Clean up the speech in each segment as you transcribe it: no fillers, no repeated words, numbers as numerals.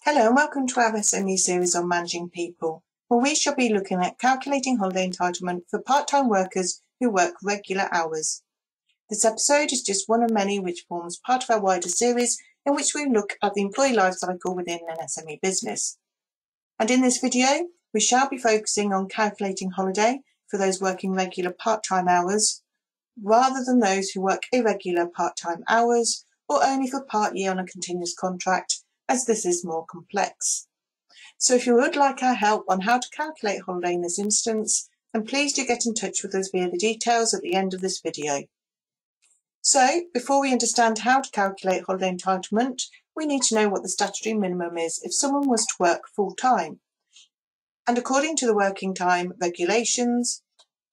Hello and welcome to our SME series on managing people, where we shall be looking at calculating holiday entitlement for part-time workers who work regular hours. This episode is just one of many which forms part of our wider series in which we look at the employee life cycle within an SME business. And in this video, we shall be focusing on calculating holiday for those working regular part-time hours, rather than those who work irregular part-time hours or only for part year on a continuous contract, as this is more complex. So if you would like our help on how to calculate holiday in this instance, then please do get in touch with us via the details at the end of this video. So before we understand how to calculate holiday entitlement, we need to know what the statutory minimum is if someone was to work full-time. And according to the working time regulations,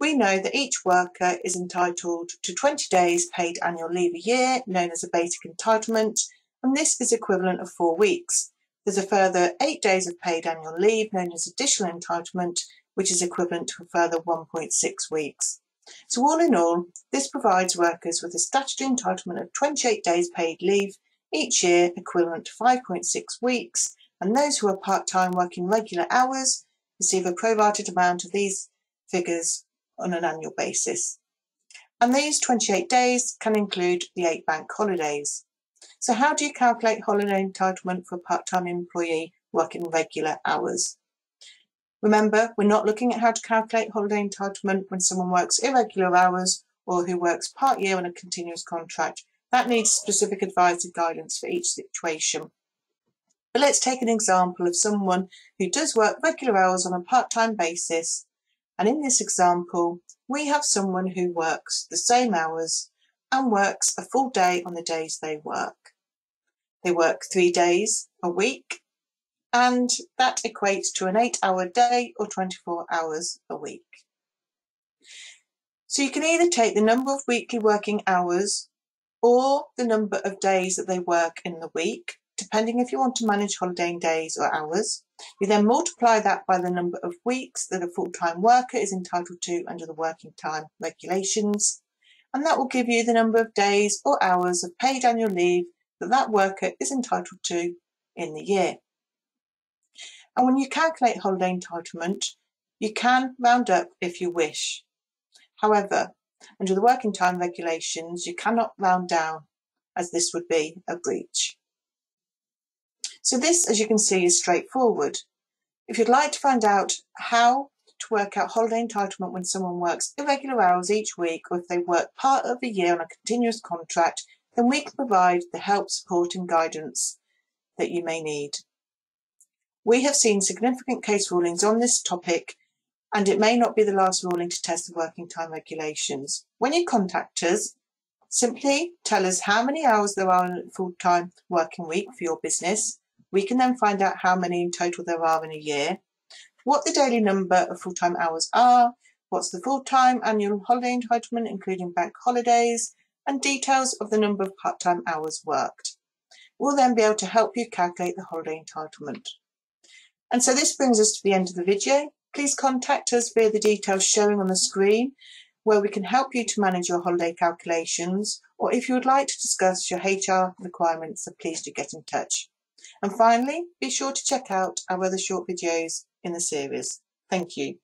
we know that each worker is entitled to 20 days paid annual leave a year, known as a basic entitlement, and this is equivalent of 4 weeks. There's a further 8 days of paid annual leave, known as additional entitlement, which is equivalent to a further 1.6 weeks. So all in all, this provides workers with a statutory entitlement of 28 days paid leave each year, equivalent to 5.6 weeks, and those who are part-time working regular hours receive a prorated amount of these figures on an annual basis. And these 28 days can include the 8 bank holidays. So how do you calculate holiday entitlement for a part-time employee working regular hours? Remember, we're not looking at how to calculate holiday entitlement when someone works irregular hours or who works part year on a continuous contract. That needs specific advice and guidance for each situation. But let's take an example of someone who does work regular hours on a part-time basis. And in this example, we have someone who works the same hours and works a full day on the days they work. They work 3 days a week, and that equates to an 8-hour day or 24 hours a week. So you can either take the number of weekly working hours or the number of days that they work in the week, depending if you want to manage holiday days or hours. You then multiply that by the number of weeks that a full-time worker is entitled to under the working time regulations, and that will give you the number of days or hours of paid annual leave that that worker is entitled to in the year. And when you calculate holiday entitlement, you can round up if you wish. However, under the working time regulations, you cannot round down, as this would be a breach. So this, as you can see, is straightforward. If you'd like to find out how to work out holiday entitlement when someone works irregular hours each week, or if they work part of the year on a continuous contract, then we can provide the help, support and guidance that you may need. We have seen significant case rulings on this topic, and it may not be the last ruling to test the working time regulations. When you contact us, simply tell us how many hours there are in a full-time working week for your business. We can then find out how many in total there are in a year, what the daily number of full-time hours are, what's the full-time annual holiday entitlement including bank holidays, and details of the number of part-time hours worked. We'll then be able to help you calculate the holiday entitlement. And so this brings us to the end of the video. Please contact us via the details showing on the screen, where we can help you to manage your holiday calculations, or if you would like to discuss your HR requirements, then please do get in touch. And finally, be sure to check out our other short videos in the series. Thank you.